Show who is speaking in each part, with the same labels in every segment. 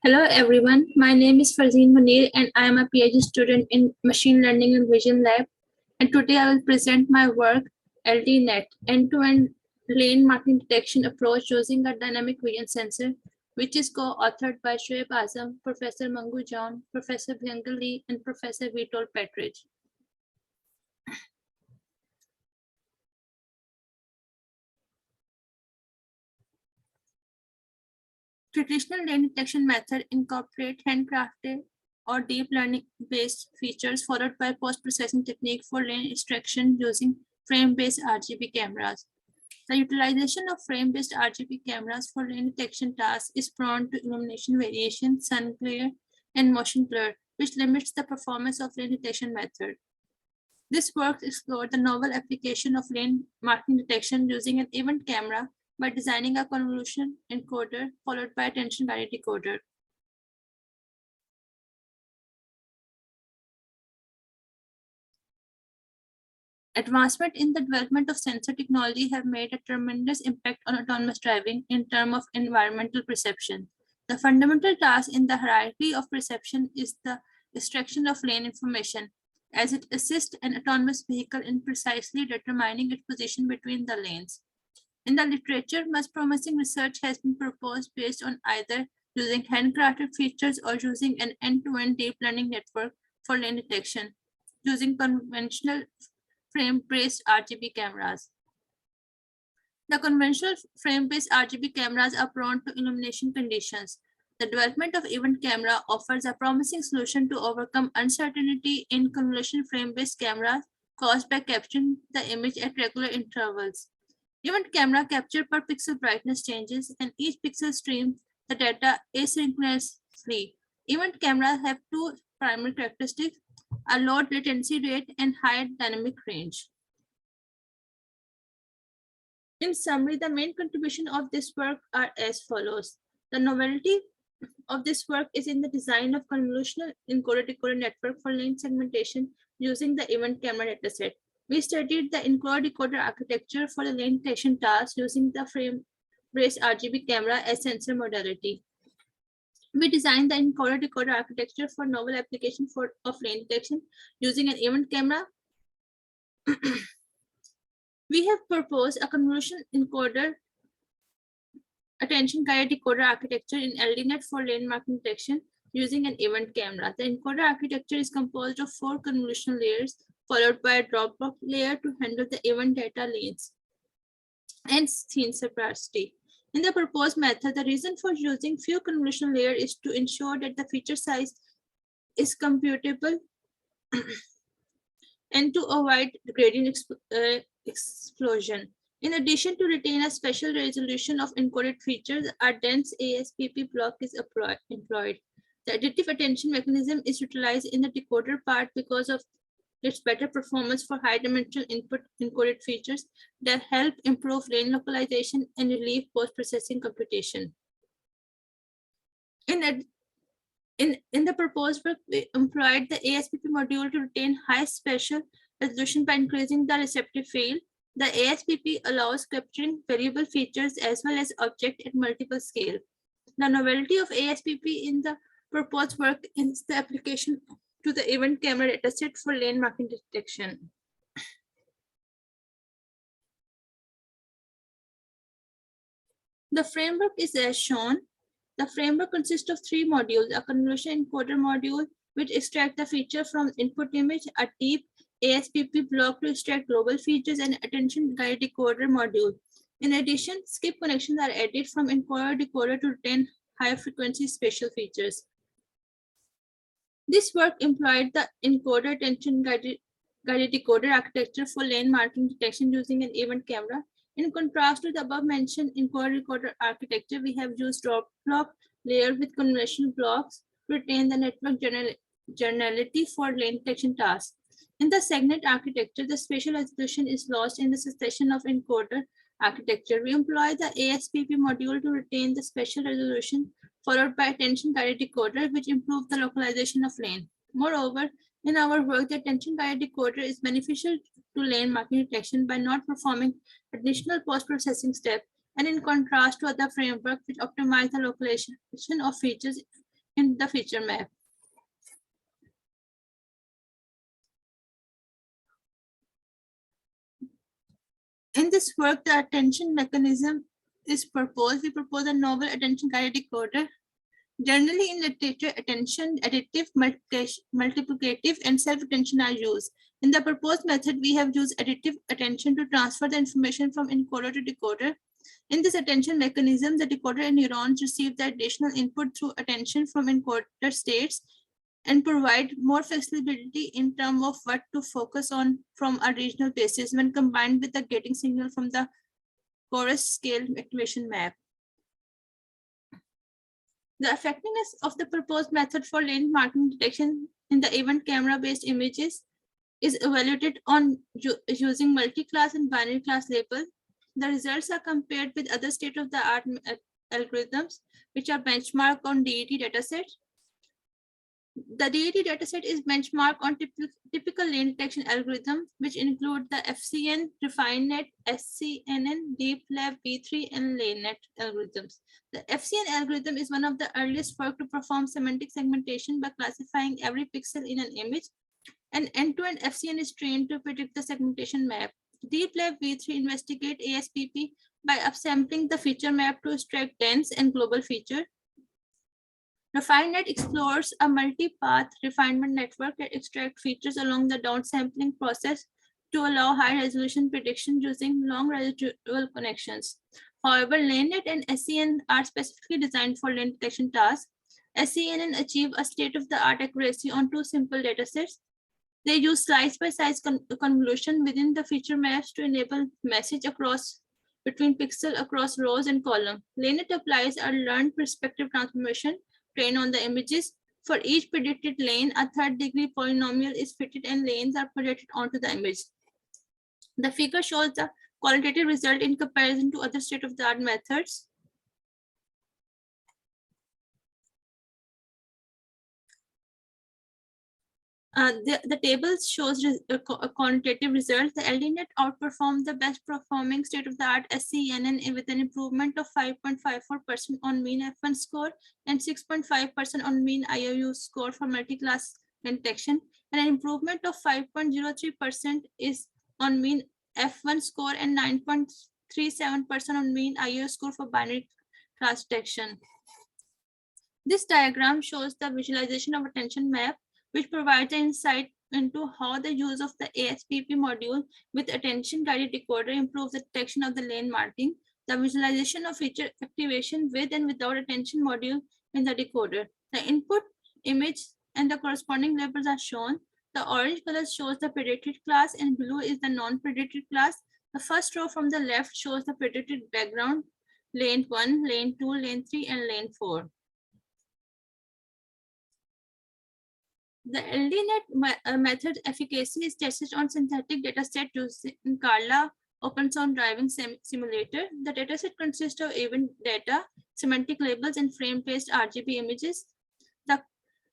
Speaker 1: Hello everyone, my name is Farzeen Munir and I am a PhD student in Machine Learning and Vision Lab. And today I will present my work, LDNet, end-to-end lane marking detection approach using a dynamic vision sensor, which is co-authored by Shoaib Azam, Professor Mangu John, Professor Bhyangal Lee, and Professor Vitol Petridge. Traditional lane detection method incorporate handcrafted or deep learning based features followed by post-processing technique for lane extraction using frame-based RGB cameras. The utilization of frame-based RGB cameras for lane detection tasks is prone to illumination variation, sun glare, and motion blur, which limits the performance of lane detection method. This work explored the novel application of lane marking detection using an event camera by designing a convolution encoder followed by a attention-guided decoder. Advancement in the development of sensor technology have made a tremendous impact on autonomous driving in terms of environmental perception. The fundamental task in the hierarchy of perception is the extraction of lane information, as it assists an autonomous vehicle in precisely determining its position between the lanes. In the literature, most promising research has been proposed based on either using handcrafted features or using an end-to-end deep learning network for lane detection, using conventional frame-based RGB cameras. The conventional frame-based RGB cameras are prone to illumination conditions. The development of event camera offers a promising solution to overcome uncertainty in convolution frame-based cameras caused by capturing the image at regular intervals. Event camera capture per pixel brightness changes and each pixel streams the data asynchronously. Event cameras have two primary characteristics, a low latency rate and high dynamic range. In summary, the main contribution of this work are as follows. The novelty of this work is in the design of convolutional encoder-decoder network for lane segmentation using the event camera dataset. We studied the encoder-decoder architecture for the lane detection task using the frame-based RGB camera as sensor modality. We designed the encoder-decoder architecture for novel application of lane detection using an event camera. We have proposed a convolution encoder attention-guided decoder architecture in LDNet for lane marking detection using an event camera. The encoder architecture is composed of 4 convolutional layers followed by a Dropbox layer to handle the event data lanes and scene separately. In the proposed method, the reason for using few convolutional layers is to ensure that the feature size is computable and to avoid gradient explosion. In addition to retain a special resolution of encoded features, a dense ASPP block is employed. The additive attention mechanism is utilized in the decoder part because of its better performance for high-dimensional input encoded features that help improve lane localization and relieve post-processing computation. In the proposed work, we employed the ASPP module to retain high spatial resolution by increasing the receptive field. The ASPP allows capturing variable features as well as objects at multiple scale. The novelty of ASPP in the proposed work is the application to the event camera dataset for lane marking detection. The framework is as shown. The framework consists of 3 modules: a convolution encoder module, which extracts the feature from input image, a deep ASPP block to extract global features, and attention-guided decoder module. In addition, skip connections are added from encoder-decoder to retain high-frequency spatial features. This work employed the encoder attention-guided decoder architecture for lane marking detection using an event camera. In contrast to the above-mentioned encoder-decoder architecture, we have used drop block layer with conventional blocks to retain the network generality for lane detection tasks. In the segment architecture, the spatial resolution is lost in the succession of encoder architecture. We employ the ASPP module to retain the spatial resolution followed by attention-guided decoder, which improve the localization of lane. Moreover, in our work, the attention-guided decoder is beneficial to lane marking detection by not performing additional post-processing steps, and in contrast to other frameworks which optimize the localization of features in the feature map. In this work, the attention mechanism is proposed. We propose a novel attention guided decoder. Generally, in literature, attention, additive, multiplicative, and self-attention are used. In the proposed method, we have used additive attention to transfer the information from encoder to decoder. In this attention mechanism, the decoder and neurons receive the additional input through attention from encoder states and provide more flexibility in terms of what to focus on from a regional basis when combined with the gating signal from the chorus scale activation map. The effectiveness of the proposed method for lane marking detection in the event camera-based images is evaluated on using multi-class and binary class label. The results are compared with other state-of-the-art algorithms, which are benchmarked on DET dataset. The DET dataset is benchmarked on typical lane detection algorithm, which include the FCN, RefineNet, SCNN, DeepLab, V3, and LaneNet algorithms. The FCN algorithm is one of the earliest work to perform semantic segmentation by classifying every pixel in an image. And end-to-end FCN is trained to predict the segmentation map. DeepLab V3 investigate ASPP by upsampling the feature map to extract dense and global feature. RefineNet explores a multi-path refinement network that extracts features along the downsampling process to allow high-resolution prediction using long residual connections. However, LaneNet and SCN are specifically designed for lane detection tasks. SCNN achieve a state-of-the-art accuracy on two simple datasets. They use slice-by-slice convolution within the feature maps to enable message across between pixel across rows and columns. LaneNet applies a learned perspective transformation trained on the images. For each predicted lane, a third-degree polynomial is fitted and lanes are projected onto the image. The figure shows the qualitative result in comparison to other state-of-the-art methods. The table shows a quantitative results. The LDNet outperformed the best performing state-of-the-art SCNN with an improvement of 5.54% on mean F1 score and 6.5% on mean IOU score for multi-class detection, and an improvement of 5.03% is on mean F1 score and 9.37% on mean IOU score for binary class detection. This diagram shows the visualization of attention map, which provides insight into how the use of the ASPP module with attention guided decoder improves the detection of the lane marking. The visualization of feature activation with and without attention module in the decoder. The input image and the corresponding labels are shown. The orange color shows the predicted class and blue is the non-predicted class. The first row from the left shows the predicted background, lane 1, lane 2, lane 3, and lane 4. The LDNet method efficacy is tested on synthetic dataset using Carla open source driving simulator. The dataset consists of event data, semantic labels, and frame-based RGB images. The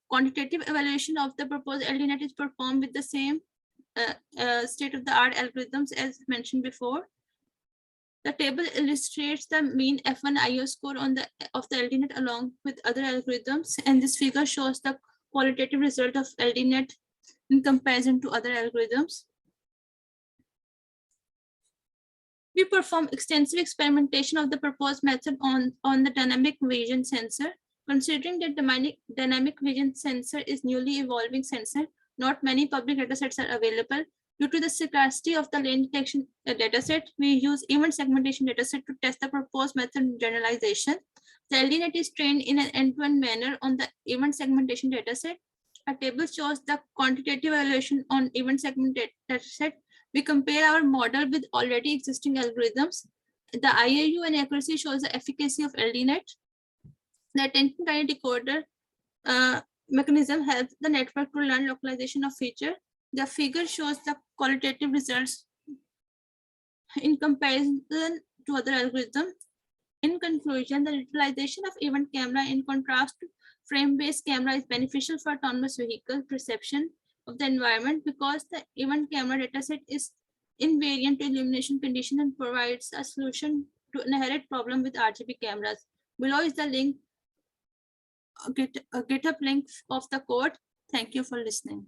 Speaker 1: quantitative evaluation of the proposed LDNet is performed with the same state-of-the-art algorithms as mentioned before. The table illustrates the mean F1 IO score of the LDNet along with other algorithms, and this figure shows the qualitative result of LDNet in comparison to other algorithms. We perform extensive experimentation of the proposed method on the dynamic vision sensor. Considering that dynamic vision sensor is newly evolving sensor, not many public datasets are available. Due to the scarcity of the lane detection dataset, we use event segmentation dataset to test the proposed method generalization. The LDNet is trained in an end-to-end manner on the event segmentation dataset. A table shows the quantitative evaluation on event segment dataset. We compare our model with already existing algorithms. The IAU and accuracy shows the efficacy of LDNet. The attention guided decoder mechanism helps the network to learn localization of feature. The figure shows the qualitative results in comparison to other algorithms. In conclusion, the utilization of event camera in contrast to frame-based camera is beneficial for autonomous vehicle perception of the environment because the event camera dataset is invariant to illumination condition and provides a solution to an inherent problem with RGB cameras. Below is the link GitHub link of the code. Thank you for listening.